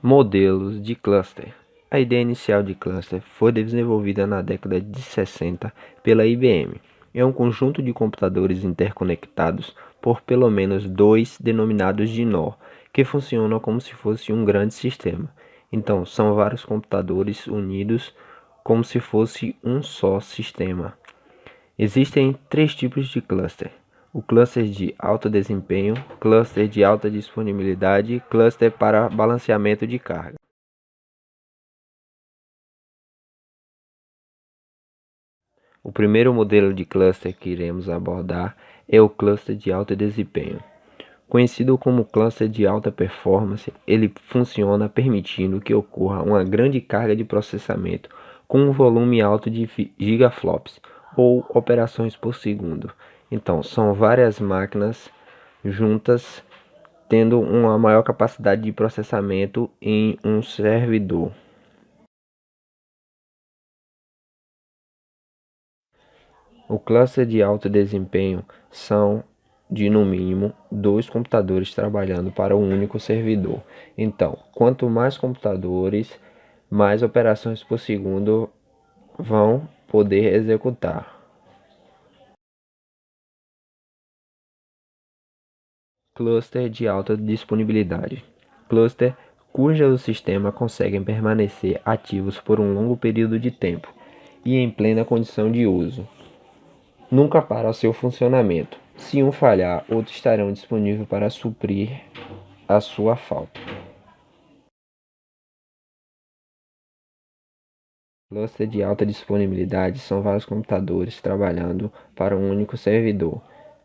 Modelos de cluster. A ideia inicial de cluster foi desenvolvida na década de 60 pela IBM. É um conjunto de computadores interconectados por pelo menos dois, denominados de nó, que funcionam como se fosse um grande sistema. Então, são vários computadores unidos como se fosse um só sistema. Existem três tipos de cluster: o cluster de alto desempenho, cluster de alta disponibilidade e cluster para balanceamento de carga. O primeiro modelo de cluster que iremos abordar é o cluster de alto desempenho. Conhecido como cluster de alta performance, ele funciona permitindo que ocorra uma grande carga de processamento com um volume alto de gigaflops ou operações por segundo. Então, são várias máquinas juntas tendo uma maior capacidade de processamento em um servidor. O cluster de alto desempenho são de no mínimo dois computadores trabalhando para um único servidor. Então, quanto mais computadores, mais operações por segundo vão poder executar. Cluster de alta disponibilidade. Cluster cujo sistema conseguem permanecer ativos por um longo período de tempo e em plena condição de uso. Nunca para seu funcionamento. Se um falhar, outros estarão disponíveis para suprir a sua falta. Cluster de alta disponibilidade são vários computadores trabalhando para um único servidor.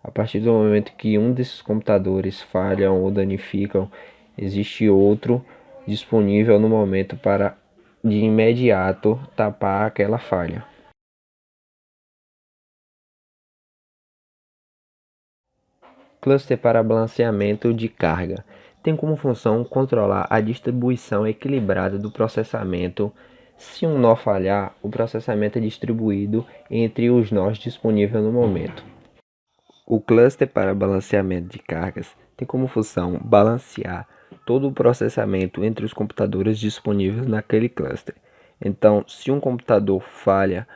A partir do momento que um desses computadores falham ou danificam, existe outro disponível no momento para de imediato tapar aquela falha. Cluster para balanceamento de carga. Tem como função controlar a distribuição equilibrada do processamento. Se um nó falhar, o processamento é distribuído entre os nós disponíveis no momento. O cluster para balanceamento de cargas tem como função balancear todo o processamento entre os computadores disponíveis naquele cluster. Então, se um computador falha,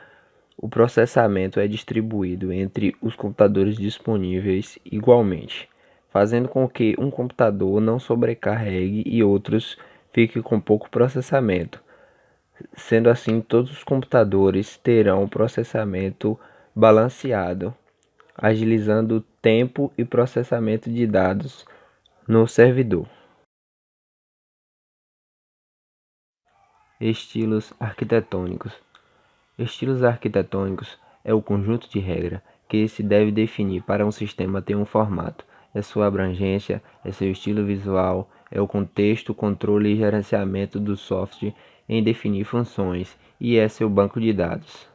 o processamento é distribuído entre os computadores disponíveis igualmente, fazendo com que um computador não sobrecarregue e outros fiquem com pouco processamento. Sendo assim, todos os computadores terão o processamento balanceado, agilizando o tempo e processamento de dados no servidor. Estilos arquitetônicos. Estilos arquitetônicos é o conjunto de regras que se deve definir para um sistema ter um formato. É sua abrangência, é seu estilo visual, é o contexto, controle e gerenciamento do software em definir funções e é seu banco de dados.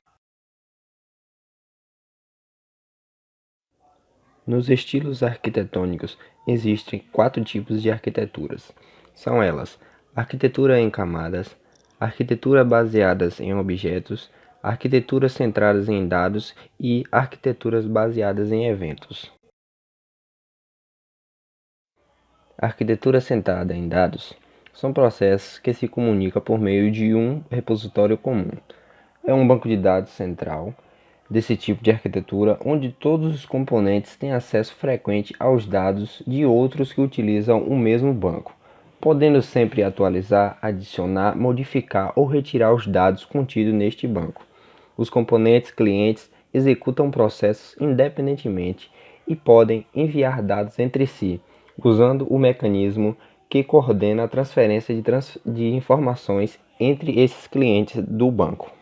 Nos estilos arquitetônicos existem quatro tipos de arquiteturas. São elas: arquitetura em camadas, arquitetura baseadas em objetos, arquiteturas centradas em dados e arquiteturas baseadas em eventos. Arquitetura centrada em dados são processos que se comunicam por meio de um repositório comum. É um banco de dados central desse tipo de arquitetura, onde todos os componentes têm acesso frequente aos dados de outros que utilizam o mesmo banco, podendo sempre atualizar, adicionar, modificar ou retirar os dados contidos neste banco. Os componentes clientes executam processos independentemente e podem enviar dados entre si, usando o mecanismo que coordena a transferência de informações entre esses clientes do banco.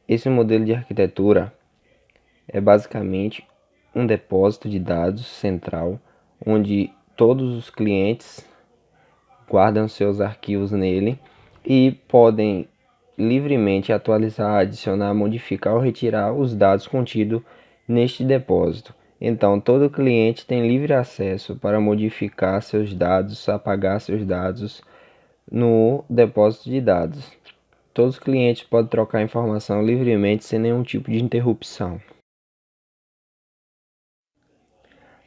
Esse modelo de arquitetura é basicamente um depósito de dados central, onde todos os clientes guardam seus arquivos nele e podem livremente atualizar, adicionar, modificar ou retirar os dados contidos neste depósito. Então, todo cliente tem livre acesso para modificar seus dados, apagar seus dados no depósito de dados. Todos os clientes podem trocar informação livremente sem nenhum tipo de interrupção.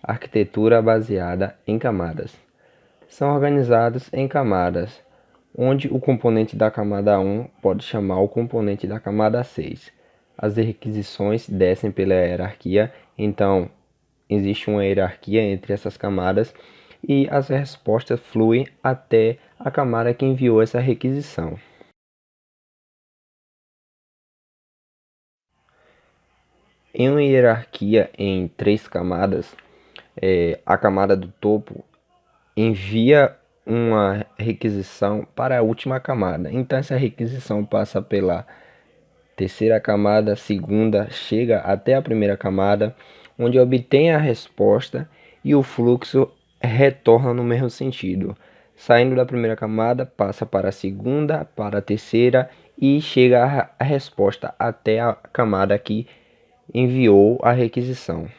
Arquitetura baseada em camadas. São organizados em camadas, onde o componente da camada 1 pode chamar o componente da camada 6. As requisições descem pela hierarquia, então existe uma hierarquia entre essas camadas e as respostas fluem até a camada que enviou essa requisição. Em uma hierarquia em 3 camadas, a camada do topo envia uma requisição para a última camada. Então essa requisição passa pela terceira camada, segunda, chega até a primeira camada, onde obtém a resposta e o fluxo retorna no mesmo sentido. Saindo da primeira camada, passa para a segunda, para a terceira e chega a resposta até a camada que enviou a requisição.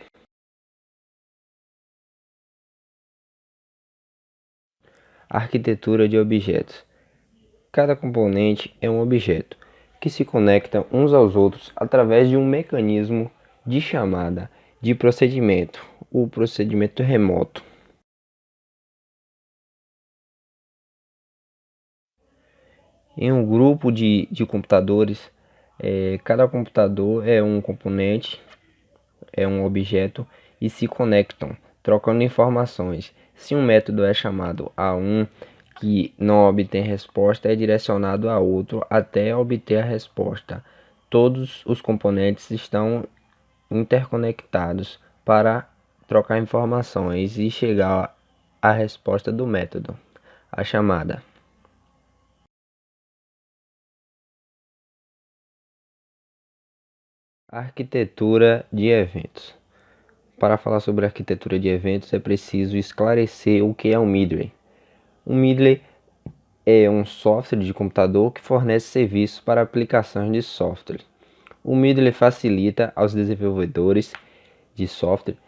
Arquitetura de objetos. Cada componente é um objeto que se conecta uns aos outros através de um mecanismo de chamada de procedimento, o procedimento remoto. Em um grupo de computadores, cada computador é um componente, é um objeto e se conectam, trocando informações. Se um método é chamado A1 que não obtém resposta, é direcionado a outro até obter a resposta. Todos os componentes estão interconectados para trocar informações e chegar à resposta do método, a chamada. Arquitetura de eventos. Para falar sobre arquitetura de eventos é preciso esclarecer o que é um middleware. Um middleware é um software de computador que fornece serviços para aplicações de software. O middleware facilita aos desenvolvedores de software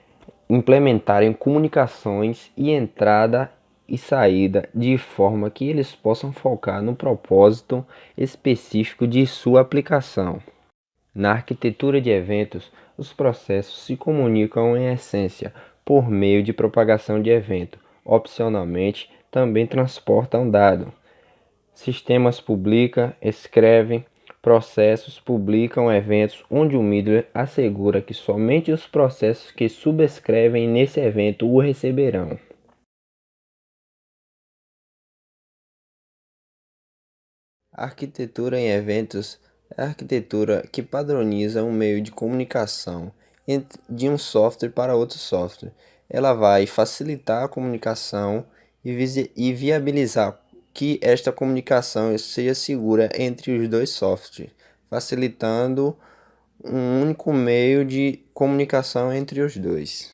implementarem comunicações e entrada e saída de forma que eles possam focar no propósito específico de sua aplicação. Na arquitetura de eventos, os processos se comunicam em essência por meio de propagação de evento. Opcionalmente, também transportam dado. Sistemas publicam, escrevem, processos publicam eventos onde o middleware assegura que somente os processos que subscrevem nesse evento o receberão. A arquitetura em eventos é a arquitetura que padroniza um meio de comunicação de um software para outro software. Ela vai facilitar a comunicação e viabilizar que esta comunicação seja segura entre os dois softwares, facilitando um único meio de comunicação entre os dois.